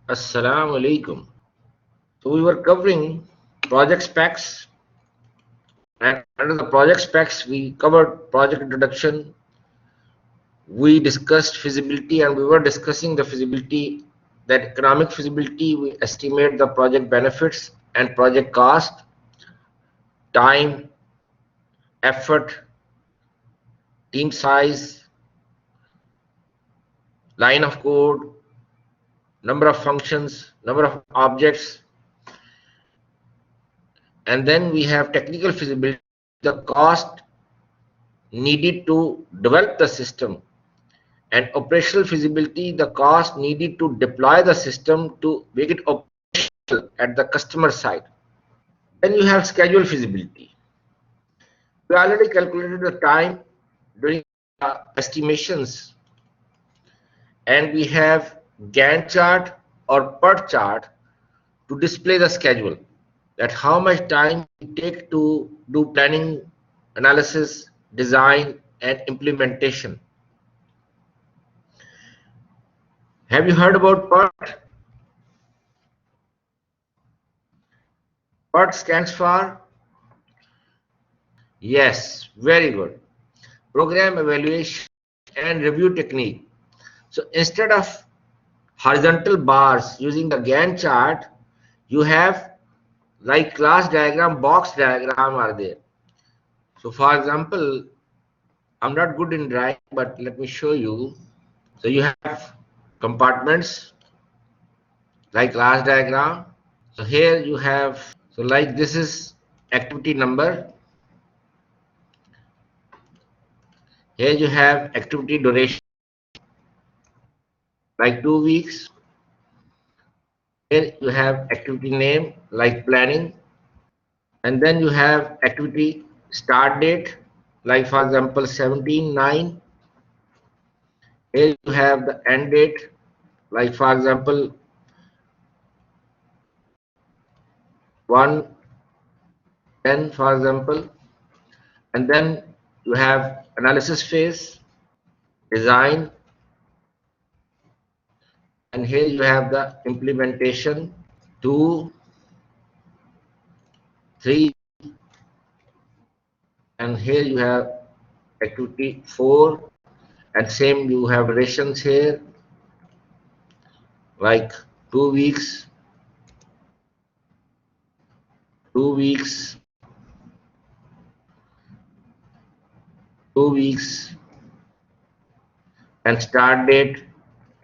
Assalamu alaikum. So we were covering project specs, and under the project specs, we covered project introduction. We discussed feasibility, and we were discussing the feasibility, that economic feasibility. We estimate the project benefits and project cost, time, effort, team size, line of code, number of functions, number of objects, and then we have technical feasibility, the cost needed to develop the system, and operational feasibility, the cost needed to deploy the system to make it operational at the customer side. Then you have schedule feasibility. We already calculated the time during estimations, and we have Gantt chart or PERT chart to display the schedule, that how much time it take to do planning, analysis, design, and implementation. Have you heard about PERT? PERT stands for, yes, very good, Program Evaluation and Review Technique. So instead of horizontal bars using the Gantt chart, you have like class diagram, box diagram are there. So for example, I'm not good in drawing, but let me show you. So you have compartments like class diagram. So here you have, so like this is activity number. Here you have activity duration, like 2 weeks. Here you have activity name, like planning. And then you have activity start date, like for example 17/9. Here you have the end date, like for example 1/10, for example. And then you have analysis phase, design, and here you have the implementation 2, 3, and here you have activity 4, and same you have durations here, like 2 weeks, 2 weeks, 2 weeks, and start date,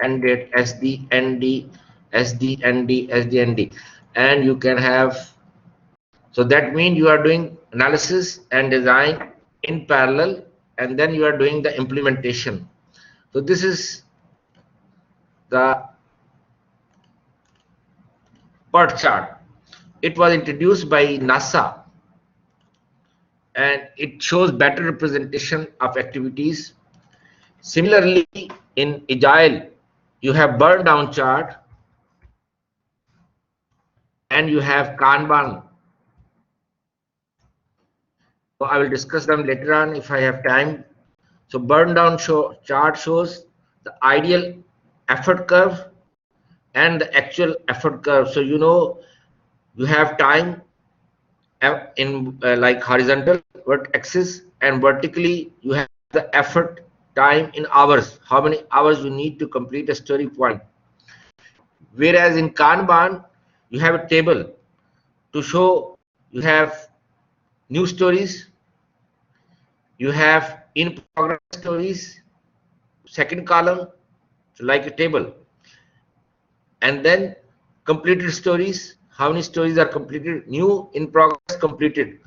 end date, SD, ND, SD, ND, SD, ND. And you can have, so that means you are doing analysis and design in parallel, and then you are doing the implementation. So this is the PERT chart. It was introduced by NASA, and it shows better representation of activities. Similarly, in Agile, you have burn down chart and you have Kanban. So I will discuss them later on if I have time. So burn down chart shows the ideal effort curve and the actual effort curve. So you know you have time in like horizontal axis, and vertically you have the effort time in hours, how many hours you need to complete a story point. Whereas in Kanban, you have a table to show you have new stories, you have in progress stories, second column, so like a table, and then completed stories, how many stories are completed, new, in progress, completed.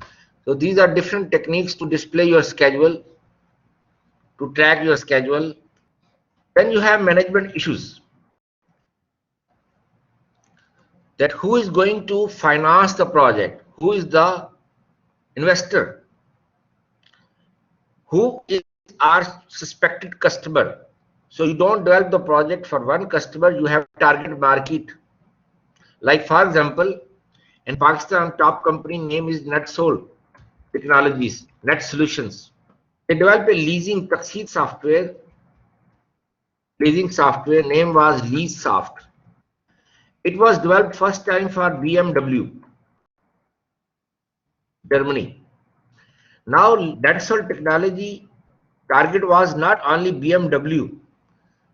So these are different techniques to display your schedule, to track your schedule. Then you have management issues, that who is going to finance the project, who is the investor, who is our suspected customer. So you don't develop the project for one customer, you have target market. Like for example, in Pakistan, top company name is NetSol Technologies, Net Solutions. They developed a leasing taxi software. Leasing software name was LeaseSoft. It was developed first time for BMW, Germany. Now Dassault technology target was not only BMW,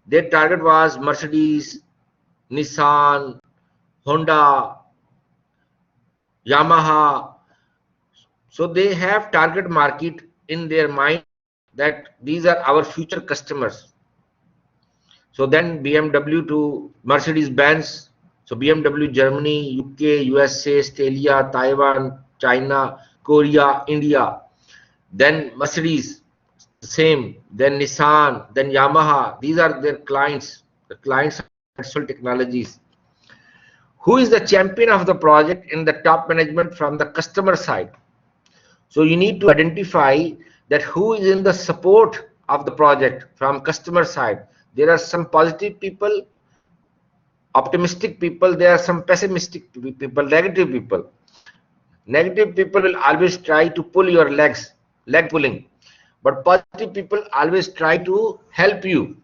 their target was Mercedes, Nissan, Honda, Yamaha. So they have target market in their mind that these are our future customers. So then BMW to Mercedes-Benz, so BMW Germany, UK, USA, Australia, Taiwan, China, Korea, India, then Mercedes, same, then Nissan, then Yamaha. These are their clients, the clients of Dassault Technologies. Who is the champion of the project in the top management from the customer side? So you need to identify that who is in the support of the project from customer side. There are some positive people, optimistic people, there are some pessimistic people, negative people. Negative people will always try to pull your legs, leg pulling. But positive people always try to help you.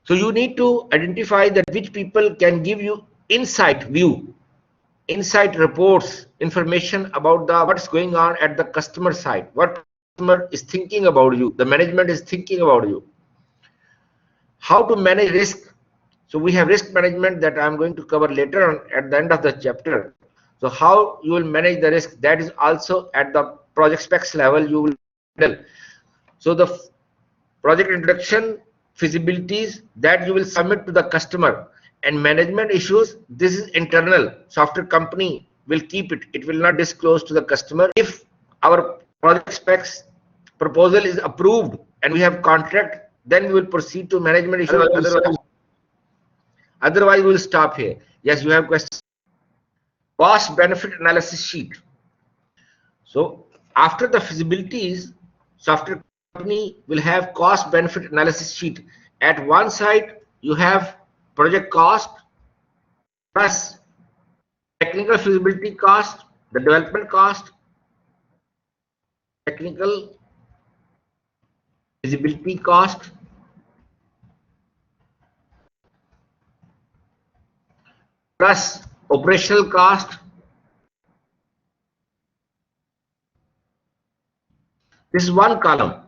So you need to identify that which people can give you insight view, insight reports, information about the what's going on at the customer side, what customer is thinking about you, the management is thinking about you. How to manage risk. So we have risk management that I'm going to cover later on at the end of the chapter. So how you will manage the risk, that is also at the project specs level you will handle. So the project introduction, feasibilities that you will submit to the customer, and management issues, this is internal, software company will keep it, it will not disclose to the customer. If our project specs proposal is approved and we have contract, then we will proceed to management issues. Otherwise we will stop here. Yes, you have questions. Cost benefit analysis sheet. So after the feasibilities, software company will have cost benefit analysis sheet. At one side you have project cost plus technical feasibility cost, the development cost, technical feasibility cost, plus operational cost. This is one column.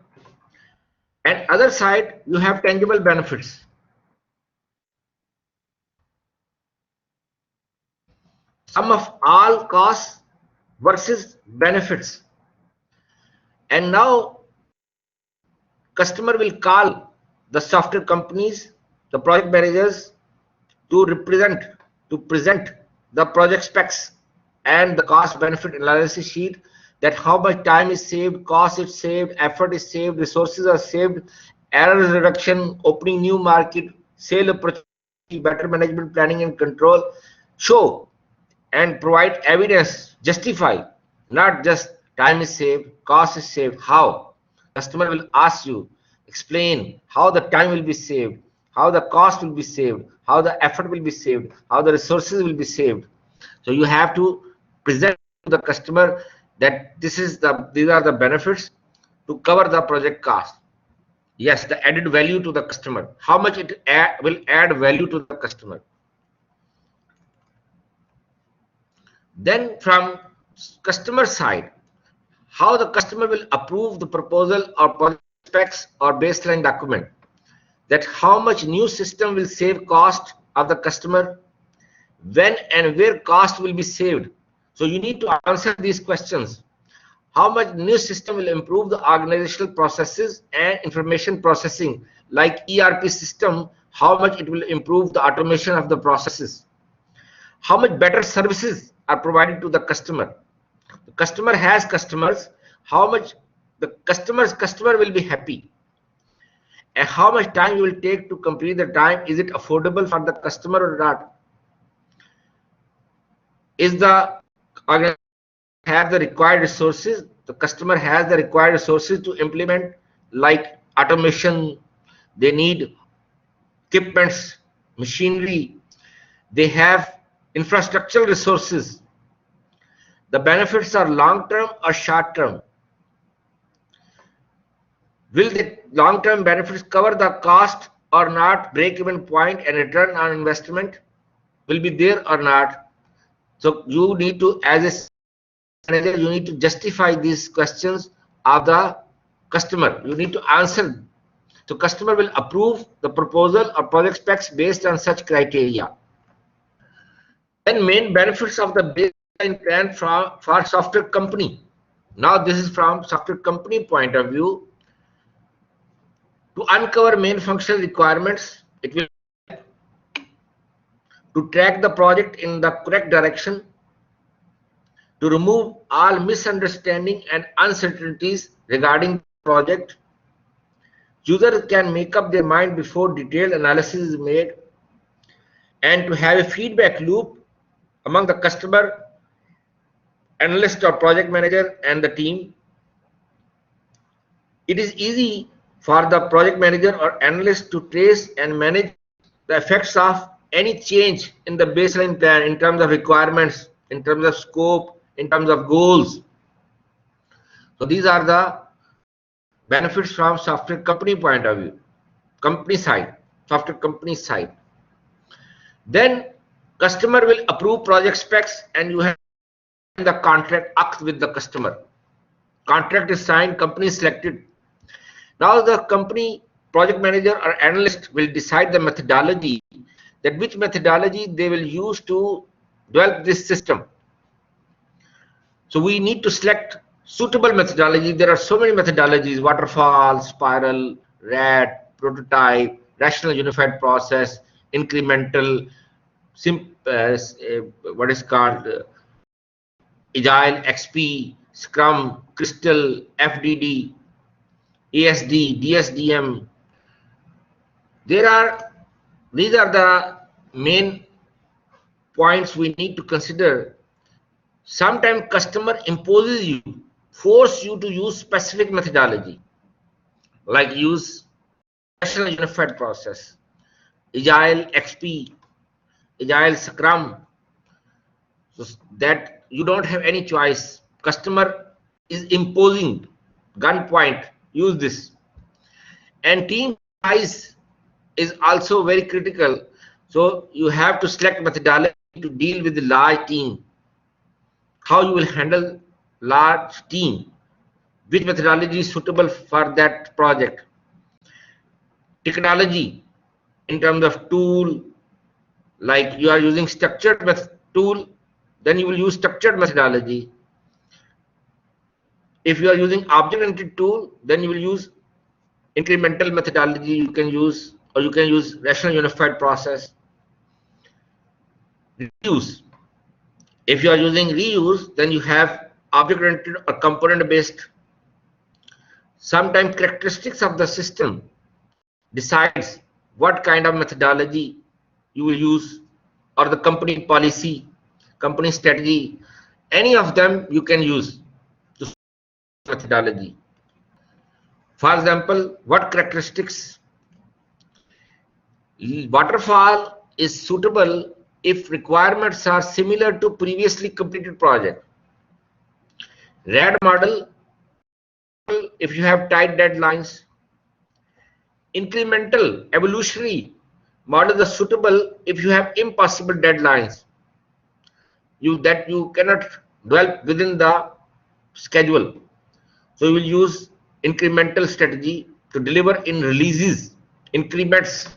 And other side you have tangible benefits. Sum of all costs versus benefits. And now customer will call the software companies, the project managers to present the project specs and the cost benefit analysis sheet, that how much time is saved, cost is saved, effort is saved, resources are saved, errors reduction, opening new market, sale opportunity, better management planning and control. Show and provide evidence, justify, not just time is saved, cost is saved. How? Customer will ask you, explain how the time will be saved, how the cost will be saved, how the effort will be saved, how the resources will be saved. So you have to present to the customer that these are the benefits to cover the project cost. Yes, the added value to the customer, how much it will add value to the customer. Then from customer side, how the customer will approve the proposal or project specs or baseline document, that how much new system will save cost of the customer, when and where cost will be saved. So you need to answer these questions. How much new system will improve the organizational processes and information processing, like ERP system, how much it will improve the automation of the processes. How much better services are provided to the customer. The customer has customers, how much the customer will be happy, and how much time you will take to complete the time. Is it affordable for the customer or not? Is the organization have the required resources, the customer has the required resources to implement, like automation, they need equipments, machinery, they have infrastructural resources. The benefits are long term or short term. Will the long term benefits cover the cost or not, break-even point and return on investment will be there or not. So you need to, as a manager, you need to justify these questions of the customer. You need to answer. So customer will approve the proposal or project specs based on such criteria. Then main benefits of the baseline plan for software company. Now this is from software company point of view. To uncover main functional requirements, it will to track the project in the correct direction, to remove all misunderstanding and uncertainties regarding the project. Users can make up their mind before detailed analysis is made, and to have a feedback loop among the customer, analyst or project manager and the team. It is easy for the project manager or analyst to trace and manage the effects of any change in the baseline plan in terms of requirements, in terms of scope, in terms of goals. So these are the benefits from software company point of view, company side, software company side. Then customer will approve project specs and you have the contract act with the customer. Contract is signed, company is selected. Now the company project manager or analyst will decide the methodology, that which methodology they will use to develop this system. So we need to select suitable methodology. There are so many methodologies: waterfall, spiral, RAT, prototype, rational unified process, incremental, what is called Agile, XP, Scrum, Crystal, FDD, ASD, DSDM. These are the main points we need to consider. Sometimes customer imposes you, force you to use specific methodology, like use rational unified process, Agile, XP, Agile, Scrum, so that you don't have any choice. Customer is imposing, gunpoint, use this. And team size is also very critical. So you have to select methodology to deal with the large team. How you will handle large team, which methodology is suitable for that project. Technology in terms of tool, like you are using structured tool, then you will use structured methodology. If you are using object-oriented tool, then you will use incremental methodology. You can use, or you can use rational unified process. Reuse. If you are using reuse, then you have object-oriented or component-based. Sometimes characteristics of the system decides what kind of methodology you will use, or the company policy, company strategy. Any of them you can use to methodology. For example, what characteristics? Waterfall is suitable if requirements are similar to previously completed project. RAD model if you have tight deadlines. Incremental evolutionary models are suitable if you have impossible deadlines, that you cannot develop within the schedule. So you will use incremental strategy to deliver in releases, increments,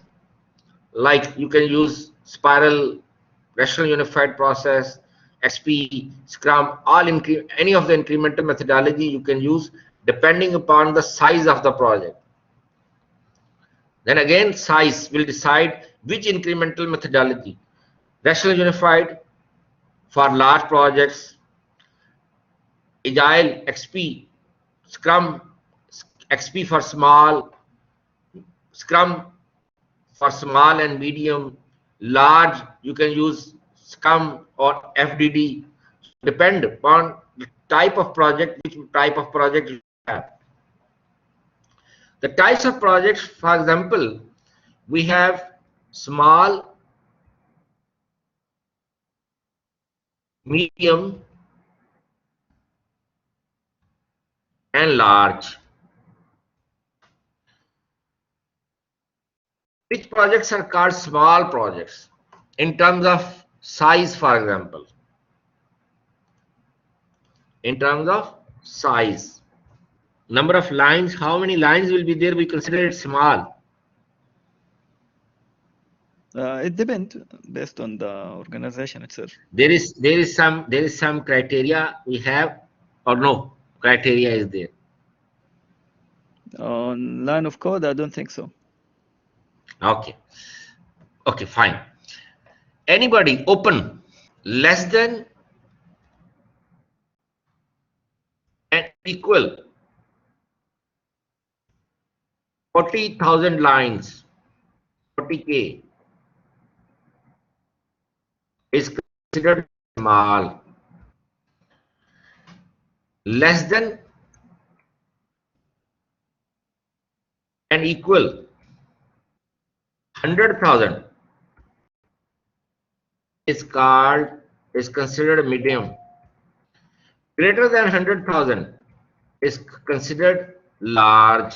like you can use spiral, rational unified process, XP, Scrum, any of the incremental methodology you can use depending upon the size of the project. Then again, size will decide which incremental methodology. Rational unified for large projects, Agile, XP, Scrum, XP for small, Scrum for small and medium, large you can use Scrum or FDD. Depend upon the type of project, which type of project you have. The types of projects, for example, we have small, medium, and large. Which projects are called small projects in terms of size, for example? In terms of size, number of lines, how many lines will be there, we consider it small. It depends based on the organization itself. There is some criteria we have, or no criteria is there? On line of code, I don't think so. Okay, fine. Anybody open less than and equal 40,000 lines, 40K is considered small. Less than and equal 100,000 is considered medium. Greater than 100,000 is considered large.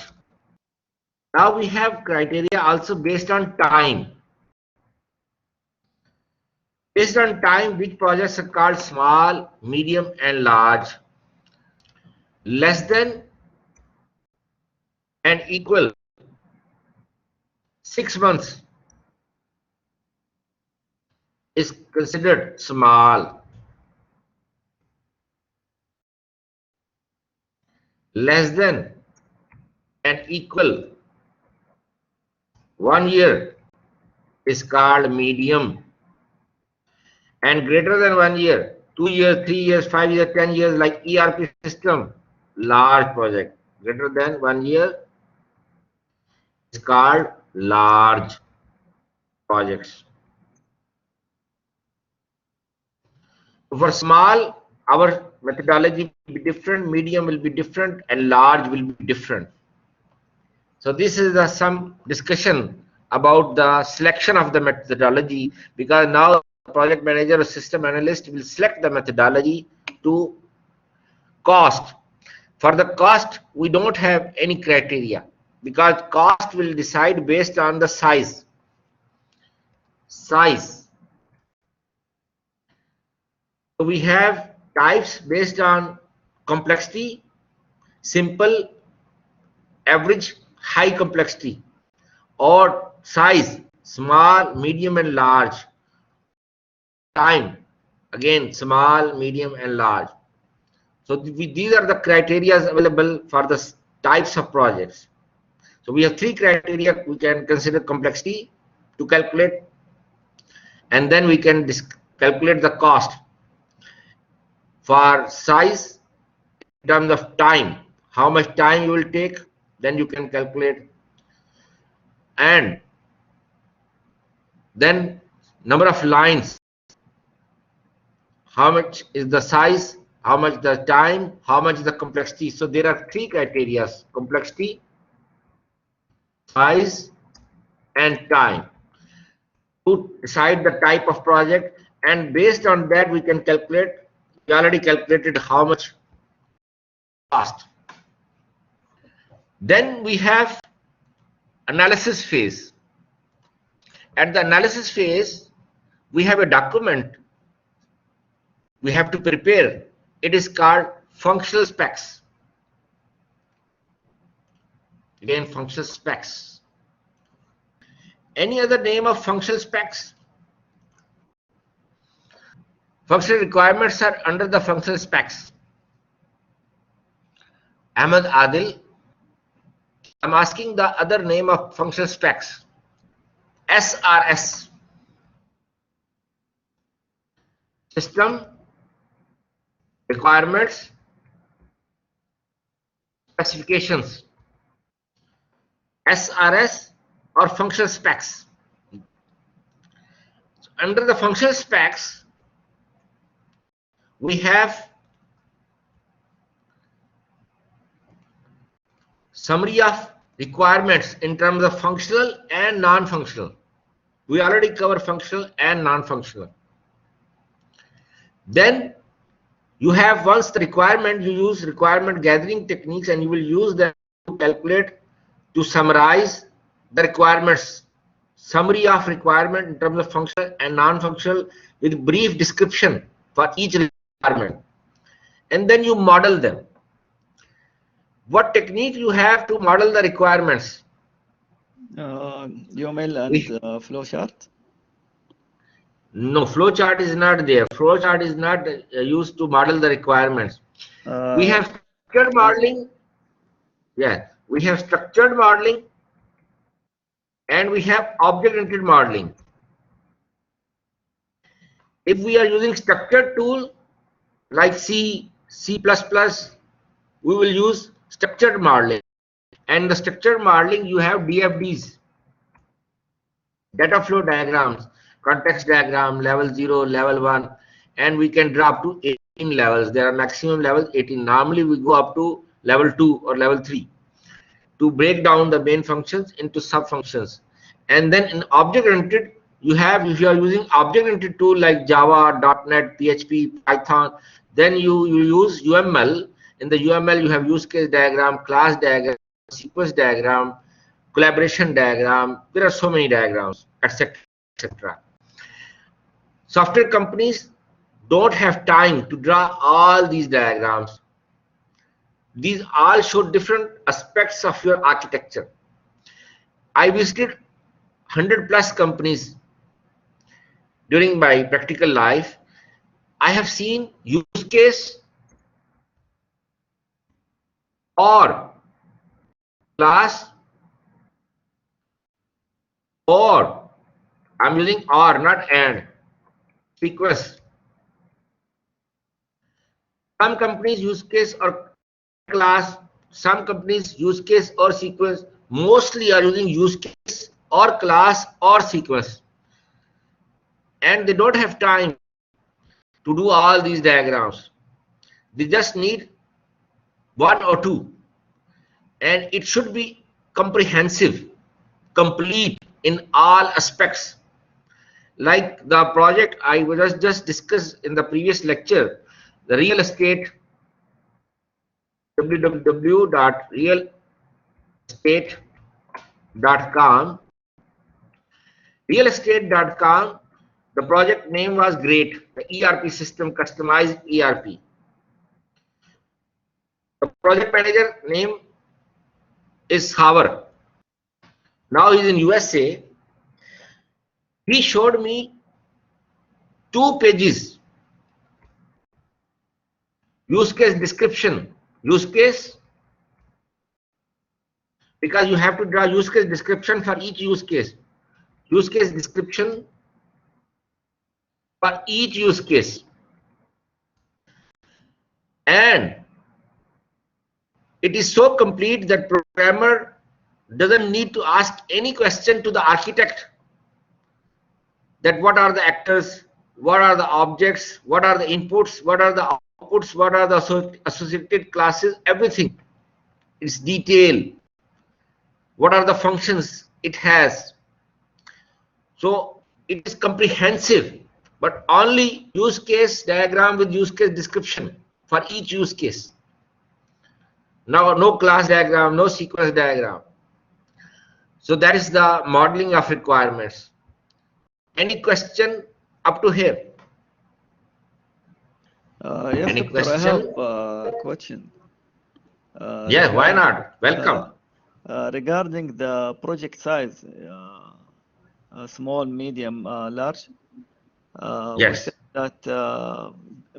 Now we have criteria also based on time. Based on time, which projects are called small, medium, and large? Less than and equal 6 months is considered small. Less than and equal 1 year is called medium, and greater than 1 year, 2 years, 3 years, 5 years, 10 years, like ERP system, large project. Greater than 1 year is called large projects. For small, our methodology will be different, medium will be different, and large will be different. So this is some discussion about the selection of the methodology, because now project manager or system analyst will select the methodology to cost. For the cost, we don't have any criteria, because cost will decide based on the size. So we have types based on complexity, simple, average, high complexity, or size, small, medium, and large. Time, again, small, medium, and large. So these are the criteria available for the types of projects. So we have 3 criteria. We can consider complexity to calculate, and then we can calculate the cost. For size, in terms of time, how much time you will take, then you can calculate. And then number of lines, how much is the size, how much the time, how much is the complexity. So there are 3 criteria: complexity, size, and time, to decide the type of project. And based on that, we can calculate. We already calculated how much cost. Then we have analysis phase. At the analysis phase, we have a document we have to prepare. It is called functional specs. Again, functional specs. Any other name of functional specs? Functional requirements are under the functional specs. Ahmed Adil, I'm asking the other name of functional specs. SRS. System requirements specifications. SRS or functional specs. So under the functional specs, we have summary of requirements in terms of functional and non-functional. We already cover functional and non-functional. Then you have, once the requirement, you use requirement gathering techniques, and you will use them to calculate, to summarize the requirements summary of requirement in terms of functional and non-functional with brief description for each requirement, and then you model them. What technique you have to model the requirements? UML and flowchart? No, flowchart is not there. Flowchart is not used to model the requirements. We have structured modeling. Yeah, we have structured modeling and we have object-oriented modeling. If we are using structured tool like C, C++, we will use structured modeling. And the structured modeling, you have DFDs, data flow diagrams, context diagram, level 0, level 1, and we can draw up to 18 levels. There are maximum levels 18. Normally we go up to level 2 or level 3 to break down the main functions into sub-functions. And then in object-oriented, you have, if you are using object-oriented tool like Java, .NET, PHP, Python, then you use UML. In the UML, you have use case diagram, class diagram, sequence diagram, collaboration diagram. There are so many diagrams, etc., etc. Software companies don't have time to draw all these diagrams. These all show different aspects of your architecture. I visited 100+ companies during my practical life. I have seen use case or class or, I'm using or, not and, sequence. Some companies use case or class, some companies use case or sequence, mostly are using use case or class or sequence, and they don't have time to do all these diagrams. They just need one or two, and it should be comprehensive, complete in all aspects. Like the project I was just discussed in the previous lecture, the real estate, www.realestate.com. Realestate.com, the project name was great, the ERP system, customized ERP. The project manager name is Howard. Now he's in USA. He showed me 2 pages, use case description, use case, because you have to draw use case description for each use case description for each use case, and it is so complete that programmer doesn't need to ask any question to the architect that what are the actors, what are the objects, what are the inputs, what are the outputs, what are the associated classes, everything. It's detailed. What are the functions it has? So it is comprehensive, but only use case diagram with use case description for each use case. Now, no class diagram, no sequence diagram. So that is the modeling of requirements. Any question up to here? Yes, Any doctor, I question? have a question. Yeah, why not? Welcome. Regarding the project size, small, medium, large, we Yes. said that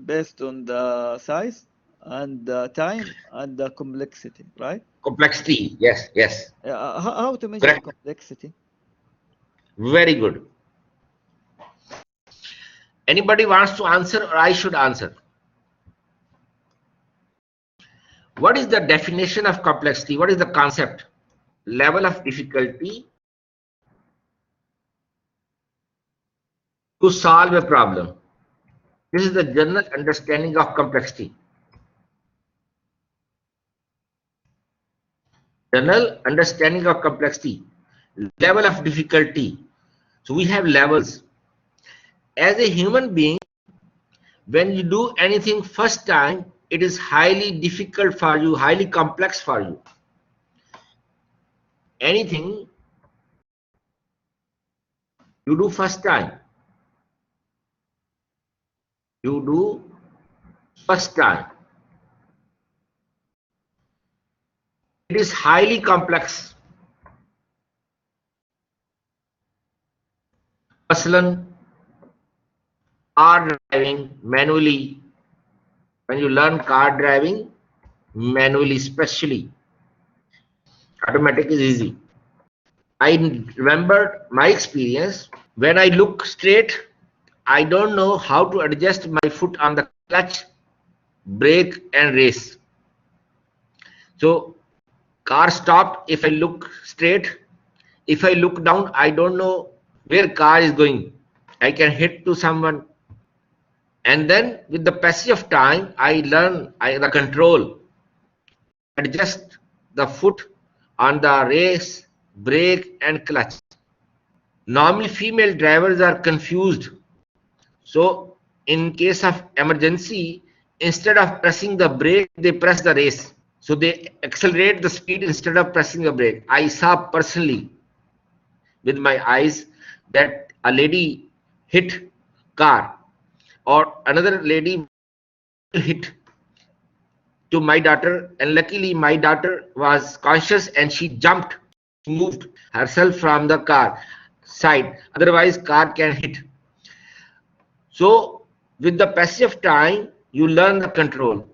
based on the size and the time and the complexity, right? Complexity. Yes, yes. How to measure Correct. complexity? Very good. Anybody wants to answer, or I should answer? What is the definition of complexity? What is the concept? Level of difficulty to solve a problem. This is the general understanding of complexity. General understanding of complexity. Level of difficulty. So we have levels. As a human being, when you do anything first time, it is highly difficult for you, highly complex for you. Anything You do first time. You do first time. It is highly complex. Masalan, car driving manually. When you learn car driving manually, especially, automatic is easy. I remember my experience. When I look straight, I don't know how to adjust my foot on the clutch, brake and race. So car stopped if I look straight. If I look down, I don't know where car is going. I can hit to someone. And then with the passage of time, I learn the control, adjust the foot on the race, brake and clutch. Normally female drivers are confused. So in case of emergency, instead of pressing the brake, they press the race. So they accelerate the speed instead of pressing the brake. I saw personally with my eyes that a lady hit car or another lady hit to my daughter, and luckily my daughter was conscious and she jumped, moved herself from the car side, otherwise car can hit. So with the passage of time you learn the control,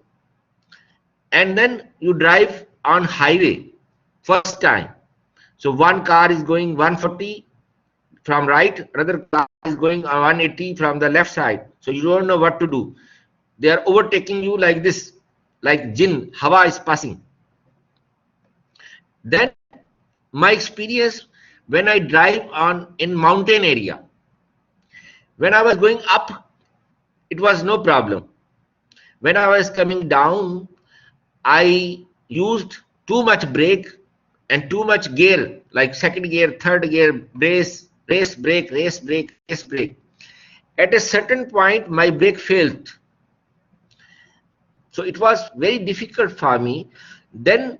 and then you drive on highway first time. So one car is going 140 from right, another car is going 180 from the left side, so you don't know what to do. They are overtaking you like this, like jinn, hawa is passing. Then my experience when I drive on in mountain area, when I was going up, it was no problem. When I was coming down, I used too much brake and too much gear, like second gear, third gear, race, brake, race, brake, race, brake. At a certain point, my brake failed. So it was very difficult for me. Then,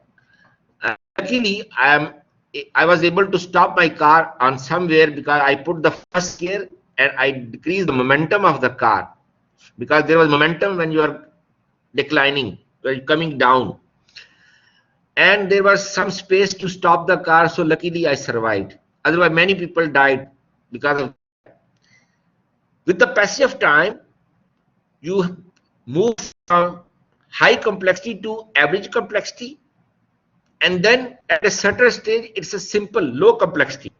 luckily, I was able to stop my car on somewhere because I put the first gear and I decreased the momentum of the car, because there was momentum when you are declining, when you're coming down, and there was some space to stop the car. So luckily I survived. Otherwise many people died because of. With the passage of time, you move from high complexity to average complexity, and then at a certain stage it's a simple low complexity.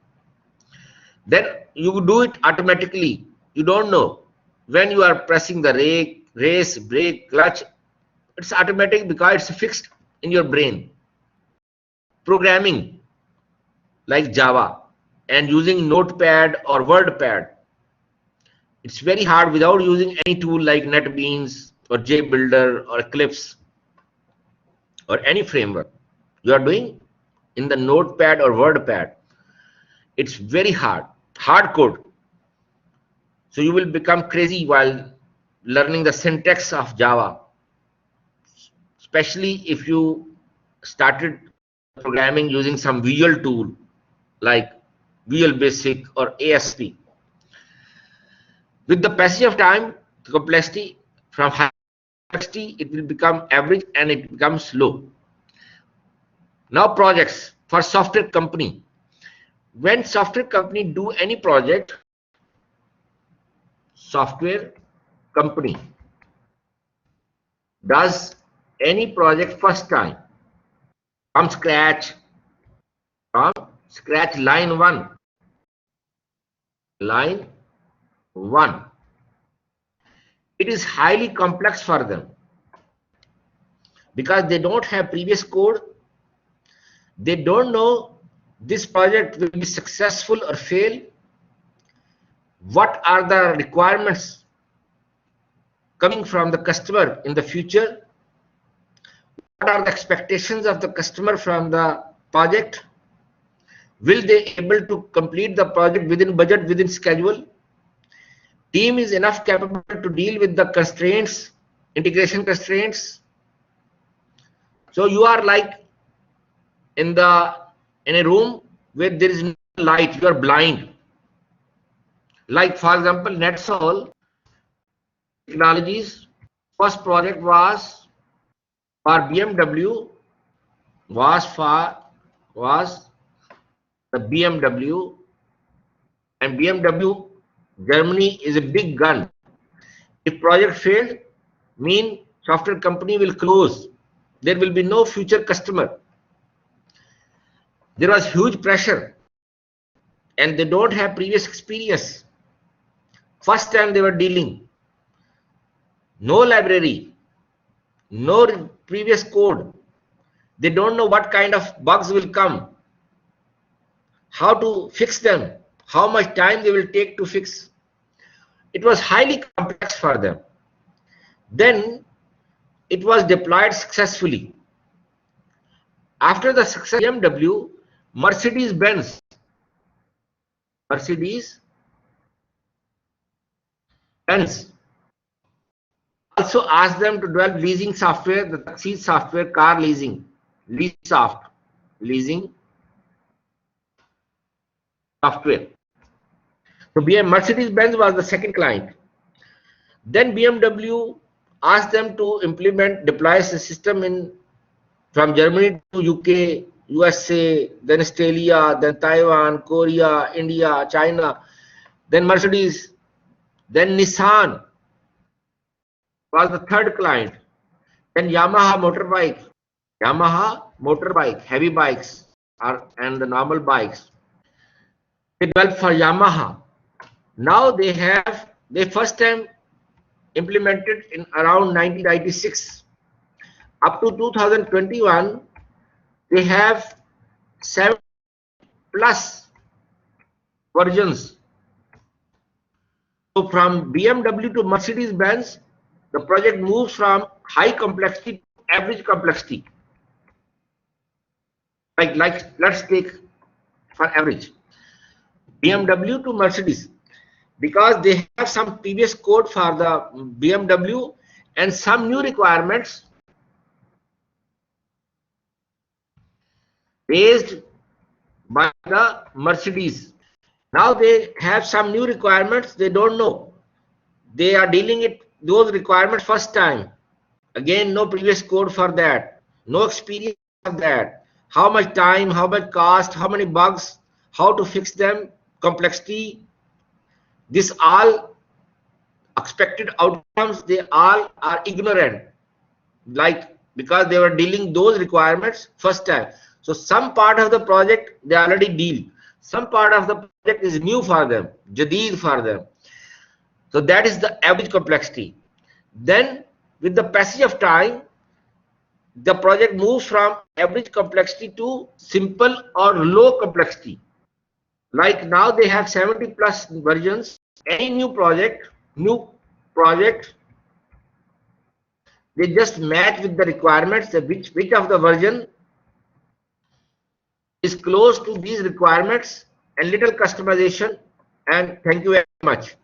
Then you do it automatically. You don't know when you are pressing the race, brake, clutch. It's automatic because it's fixed in your brain. Programming like Java and using Notepad or WordPad, it's very hard without using any tool like NetBeans or JBuilder or Eclipse or any framework. You are doing in the Notepad or WordPad. It's very hard code. So you will become crazy while learning the syntax of Java, especially if you started programming using some visual tool like Visual Basic or ASP. With the passage of time, the complexity from high complexity, it will become average and it becomes low. Now projects for software company. When software company do any project, software company does any project first time from scratch, line one. It is highly complex for them because they don't have previous code. They don't know this project will be successful or fail. What are the requirements coming from the customer in the future? What are the expectations of the customer from the project? Will they able to complete the project within budget, within schedule? Team is enough capable to deal with the constraints, integration constraints. So you are like in a room where there is no light, you are blind. Like for example, NetSol Technologies first project was for BMW, was the BMW, and BMW Germany is a big gun. If project failed, mean software company will close. There will be no future customer. There was huge pressure, and they don't have previous experience. First time they were dealing, no library, no previous code. They don't know what kind of bugs will come, how to fix them, how much time they will take to fix. It was highly complex for them. Then it was deployed successfully. After the success of BMW, Mercedes-Benz also asked them to develop leasing software, the taxi software, car leasing, leasing software. So Mercedes-Benz was the second client. Then BMW asked them to deploy the system from Germany to UK, USA, then Australia, then Taiwan, Korea, India, China, then Mercedes, then Nissan was the third client. Then Yamaha motorbike, heavy bikes and the normal bikes. They developed for Yamaha. Now they first time implemented in around 1996. Up to 2021, they have 7+ versions. So from BMW to Mercedes-Benz, the project moves from high complexity to average complexity. Like let's take for average BMW to Mercedes, because they have some previous code for the BMW and some new requirements raised by the Mercedes. Now they have some new requirements they don't know. They are dealing with those requirements first time. Again, no previous code for that, no experience of that. How much time, how much cost, how many bugs, how to fix them, complexity. This all expected outcomes, they all are ignorant, because they were dealing those requirements first time. So some part of the project they already deal, some part of the project is new for them, jadid for them. So that is the average complexity. Then with the passage of time, the project moves from average complexity to simple or low complexity. Like now they have 70+ versions. Any new project, they just match with the requirements, which of the version is close to these requirements, and little customization, and thank you very much.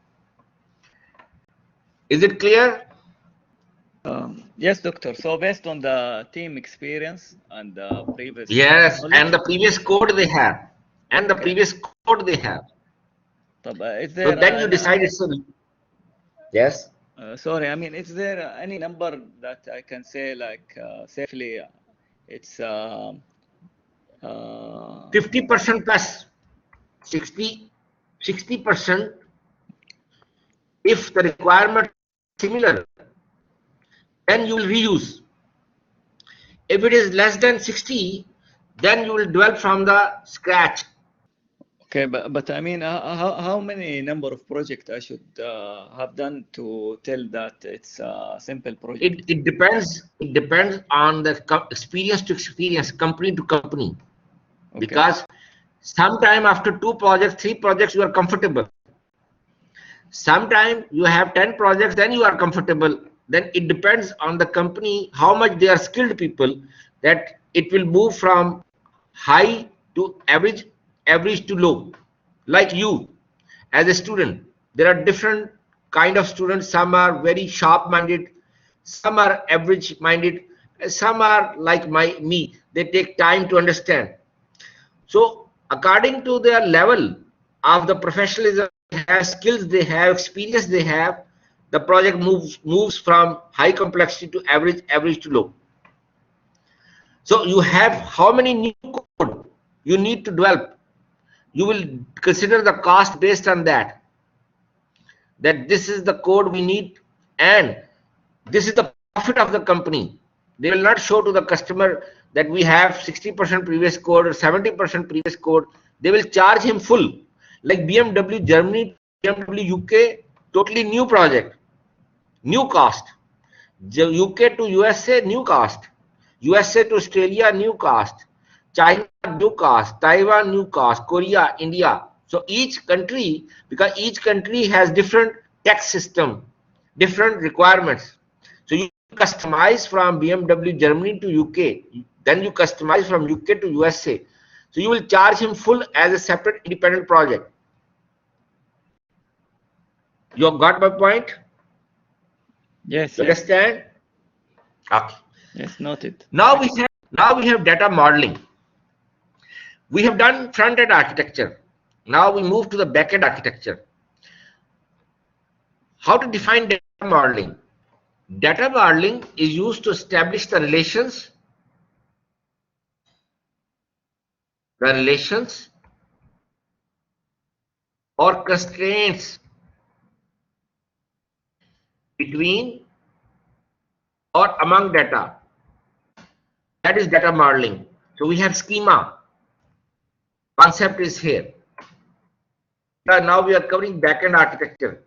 Is it clear? Yes, doctor. So based on the team experience and the previous knowledge, and the previous code they have, is there so then you decide it's a yes. Sorry, I mean, is there any number that I can say like safely it's 50% plus 60%. If the requirement is similar, then you will reuse. If it is less than 60, then you will develop from the scratch. Okay, but I mean, how many number of projects I should have done to tell that it's a simple project? It depends. It depends on the experience to experience, company to company. Okay. Because sometime after 2 projects, 3 projects, you are comfortable. Sometime you have 10 projects, then you are comfortable. Then it depends on the company, how much they are skilled people, that it will move from high to average to low. Like you as a student, there are different kind of students. Some are very sharp minded, some are average minded, some are like me, they take time to understand. So according to their level of the professionalism have, skills they have, experience they have, the project moves from high complexity to average to low. So you have how many new code you need to develop. You will consider the cost based on that this is the code we need and this is the profit of the company. They will not show to the customer that we have 60% previous code or 70% previous code. They will charge him full, like BMW Germany, BMW UK, totally new project, new cost. UK to USA, new cost. USA to Australia, new cost. China, new cost. Taiwan, new cost. Korea, India. So each country, because each country has different tax system, different requirements. So you customize from BMW Germany to UK, then you customize from UK to USA. So you will charge him full as a separate independent project. You have got my point? Yes. You understand? Okay. Yes, noted. Now we have data modeling. We have done front-end architecture. Now we move to the back-end architecture. How to define data modeling? Data modeling is used to establish the relations or constraints between or among data. That is data modeling. So we have schema. Concept is here. Now we are covering backend architecture.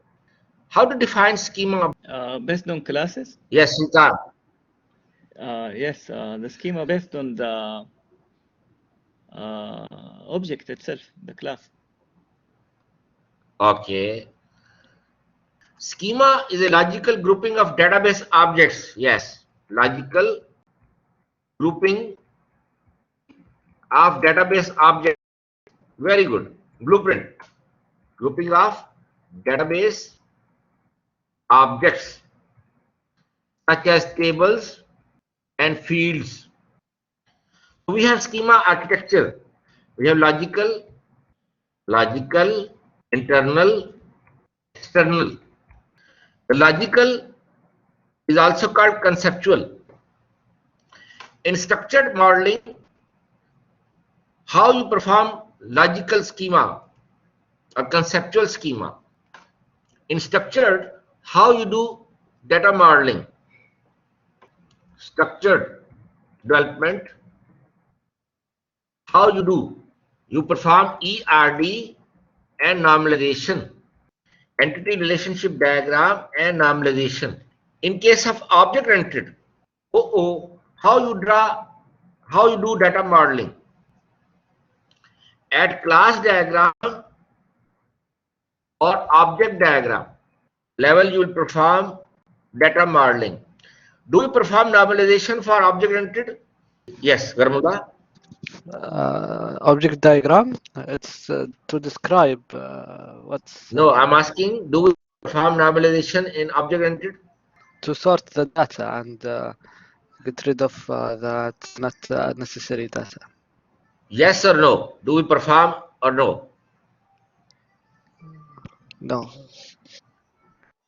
How to define schema? Based on classes? Yes, Srikanth. Yes, the schema based on the object itself, the class. Okay. Schema is a logical grouping of database objects. Yes, logical grouping of database objects. Very good. Blueprint. Grouping of database objects such as tables and fields. We have schema architecture. We have logical, internal, external. The logical is also called conceptual. In structured modeling, how you perform logical schema or conceptual schema. In structured, how you do data modeling. Structured development, how you do? You perform ERD and normalization, entity relationship diagram and normalization. In case of object-oriented, how you do data modeling? At class diagram or object diagram level, you will perform data modeling. Do you perform normalization for object-oriented? Yes, Garmuda. Object diagram, it's to describe what's... No, I'm asking, do we perform normalization in object-oriented? To sort the data and get rid of the not necessary data. Yes or no? Do we perform or no? No.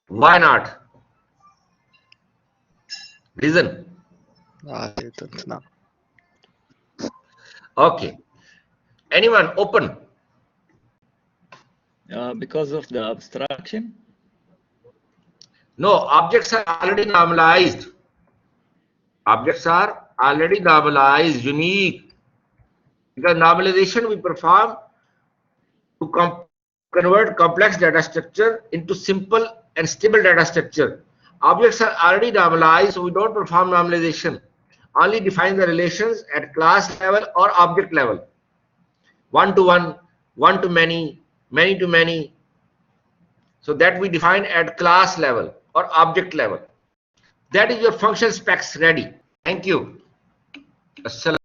Why not? Reason? I don't know. Okay. Anyone open? Because of the abstraction? No, objects are already normalized. Objects are already normalized, unique. Because normalization we perform to convert complex data structure into simple and stable data structure. Objects are already normalized, so we don't perform normalization. Only define the relations at class level or object level. One to one, one to many, many to many. So that we define at class level or object level. That is your function specs ready. Thank you. Assalam.